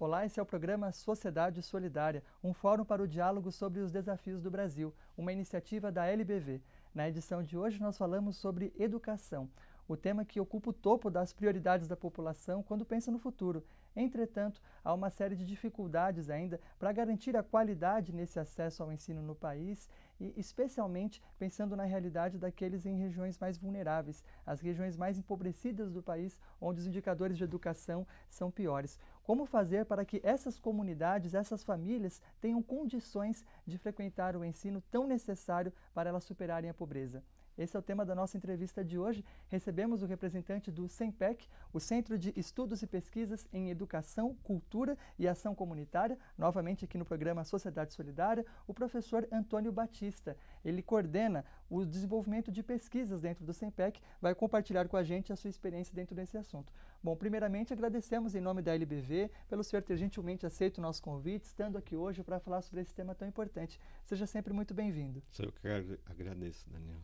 Olá, esse é o programa Sociedade Solidária, um fórum para o diálogo sobre os desafios do Brasil, uma iniciativa da LBV. Na edição de hoje nós falamos sobre educação, o tema que ocupa o topo das prioridades da população quando pensa no futuro. Entretanto, há uma série de dificuldades ainda para garantir a qualidade nesse acesso ao ensino no país e especialmente pensando na realidade daqueles em regiões mais vulneráveis, as regiões mais empobrecidas do país, onde os indicadores de educação são piores. Como fazer para que essas comunidades, essas famílias tenham condições de frequentar o ensino tão necessário para elas superarem a pobreza? Esse é o tema da nossa entrevista de hoje. Recebemos o representante do CENPEC, o Centro de Estudos e Pesquisas em Educação, Cultura e Ação Comunitária, novamente aqui no programa Sociedade Solidária, o professor Antônio Batista. Ele coordena o desenvolvimento de pesquisas dentro do CENPEC, vai compartilhar com a gente a sua experiência dentro desse assunto. Bom, primeiramente agradecemos em nome da LBV pelo senhor ter gentilmente aceito o nosso convite, estando aqui hoje para falar sobre esse tema tão importante. Seja sempre muito bem-vindo. Eu que agradeço, Daniel.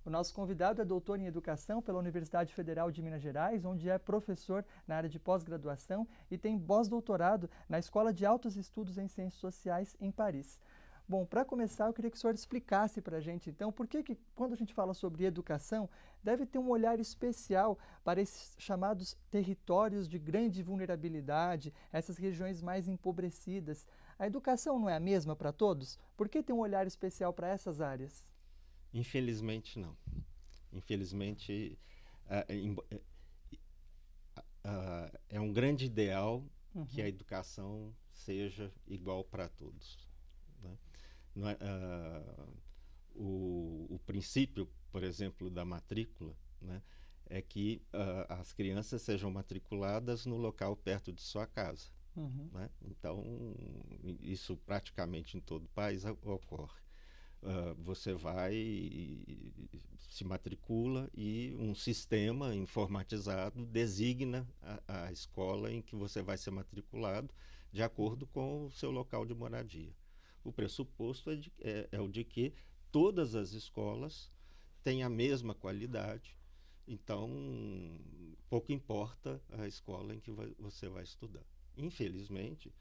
O nosso convidado é doutor em Educação pela Universidade Federal de Minas Gerais, onde é professor na área de pós-graduação e tem pós-doutorado na Escola de Altos Estudos em Ciências Sociais em Paris. Bom, para começar, eu queria que o senhor explicasse para a gente, então, por que quando a gente fala sobre educação, deve ter um olhar especial para esses chamados territórios de grande vulnerabilidade, essas regiões mais empobrecidas. A educação não é a mesma para todos? Por que tem um olhar especial para essas áreas? Infelizmente, não. Infelizmente, é um grande ideal que a educação seja igual para todos, né? Não é, o princípio, por exemplo, da matrícula, né, é que as crianças sejam matriculadas no local perto de sua casa. Né? Então, isso praticamente em todo o país ocorre. Você vai, se matricula e um sistema informatizado designa a escola em que você vai ser matriculado de acordo com o seu local de moradia. O pressuposto é o de que todas as escolas têm a mesma qualidade, então pouco importa a escola em que você vai estudar. Infelizmente,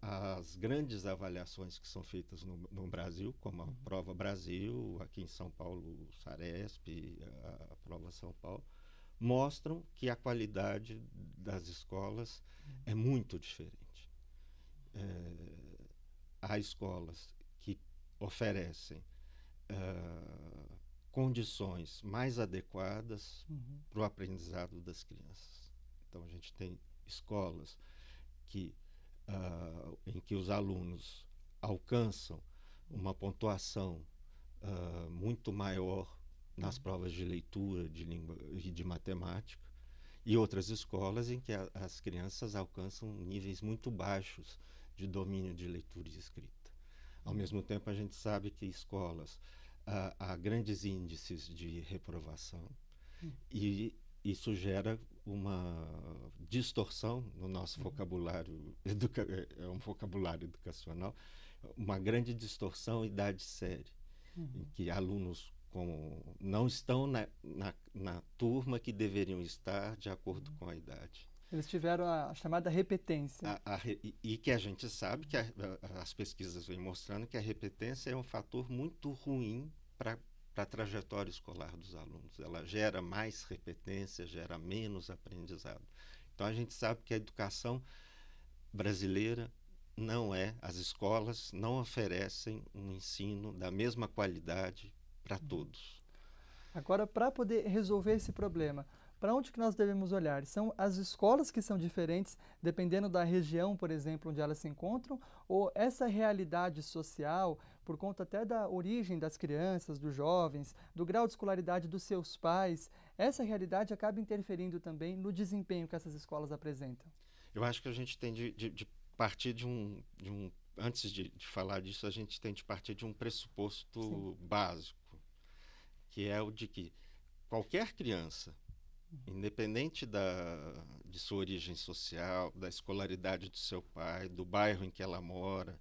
as grandes avaliações que são feitas no Brasil, como a Prova Brasil, aqui em São Paulo, o Saresp, a Prova São Paulo, mostram que a qualidade das escolas é muito diferente. Há escolas que oferecem condições mais adequadas para o aprendizado das crianças. Então, a gente tem escolas em que os alunos alcançam uma pontuação muito maior nas provas de leitura, de língua e de matemática, e outras escolas em que as crianças alcançam níveis muito baixos de domínio de leitura e escrita. Ao mesmo tempo, a gente sabe que escolas há grandes índices de reprovação e isso gera uma distorção no nosso vocabulário, é um vocabulário educacional, uma grande distorção idade-série, em que alunos não estão na turma que deveriam estar de acordo com a idade. Eles tiveram a chamada repetência. E que a gente sabe que as pesquisas vêm mostrando que a repetência é um fator muito ruim para a trajetória escolar dos alunos. Ela gera mais repetência, gera menos aprendizado. Então, a gente sabe que a educação brasileira as escolas não oferecem um ensino da mesma qualidade para todos. Agora, para poder resolver esse problema, para onde que nós devemos olhar? São as escolas que são diferentes, dependendo da região, por exemplo, onde elas se encontram, ou essa realidade social, por conta até da origem das crianças, dos jovens, do grau de escolaridade dos seus pais, essa realidade acaba interferindo também no desempenho que essas escolas apresentam? Eu acho que a gente tem de partir antes de falar disso, a gente tem de partir de um pressuposto básico, que é o de que qualquer criança, independente de sua origem social, da escolaridade do seu pai, do bairro em que ela mora,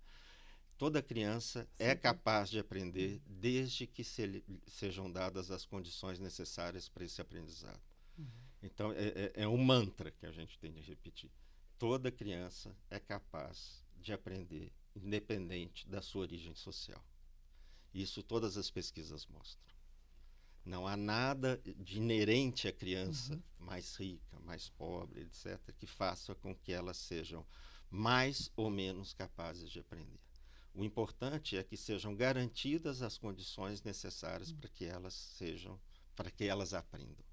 toda criança é capaz de aprender desde que sejam dadas as condições necessárias para esse aprendizado. Então, é um mantra que a gente tem de repetir. toda criança é capaz de aprender, independente da sua origem social. Isso todas as pesquisas mostram. Não há nada de inerente à criança mais rica, mais pobre, etc., que faça com que elas sejam mais ou menos capazes de aprender. O importante é que sejam garantidas as condições necessárias para que elas aprendam.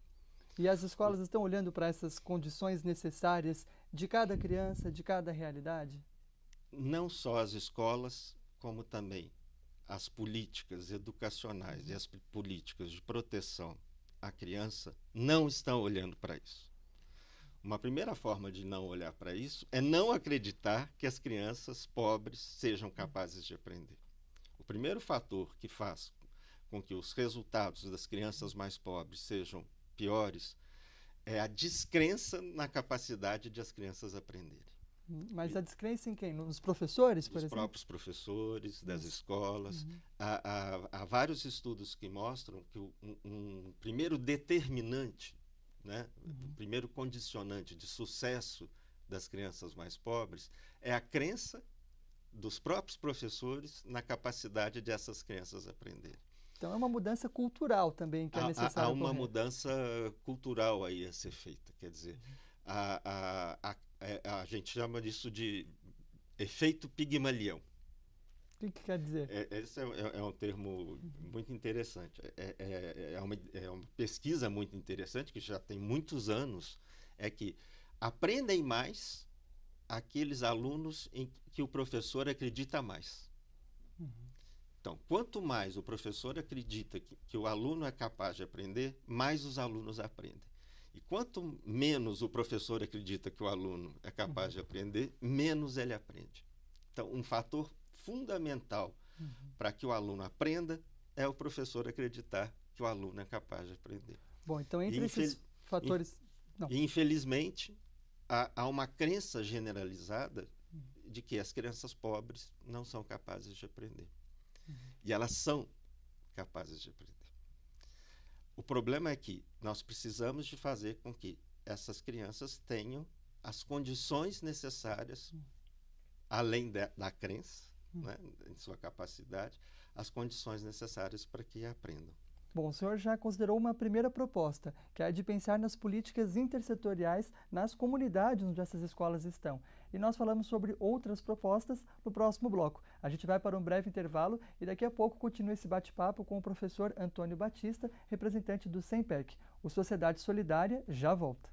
E as escolas estão olhando para essas condições necessárias de cada criança, de cada realidade? Não só as escolas, como também as políticas educacionais e as políticas de proteção à criança não estão olhando para isso. Uma primeira forma de não olhar para isso é não acreditar que as crianças pobres sejam capazes de aprender. O primeiro fator que faz com que os resultados das crianças mais pobres sejam piores é a descrença na capacidade de as crianças aprenderem. Mas a descrença em quem? Nos professores, por exemplo? Dos próprios professores, das escolas. Há vários estudos que mostram que um primeiro determinante, né, o primeiro condicionante de sucesso das crianças mais pobres é a crença dos próprios professores na capacidade de essas crianças aprenderem. Então é uma mudança cultural também que é necessária. Há uma mudança cultural aí a ser feita, quer dizer, a gente chama disso de efeito Pigmalião. O que quer dizer? Esse é um termo muito interessante. É uma pesquisa muito interessante, que já tem muitos anos, é que aprendem mais aqueles alunos em que o professor acredita mais. Então, quanto mais o professor acredita que o aluno é capaz de aprender, mais os alunos aprendem. E quanto menos o professor acredita que o aluno é capaz de aprender, menos ele aprende. Então, um fator fundamental para que o aluno aprenda é o professor acreditar que o aluno é capaz de aprender. Bom, então entre esses fatores... Infelizmente, há uma crença generalizada de que as crianças pobres não são capazes de aprender. E elas são capazes de aprender. O problema é que nós precisamos de fazer com que essas crianças tenham as condições necessárias, além da crença, né, em sua capacidade, as condições necessárias para que aprendam. Bom, o senhor já considerou uma primeira proposta, que é a de pensar nas políticas intersetoriais nas comunidades onde essas escolas estão. E nós falamos sobre outras propostas no próximo bloco. A gente vai para um breve intervalo e daqui a pouco continua esse bate-papo com o professor Antônio Batista, representante do SEMPEC. O Sociedade Solidária já volta.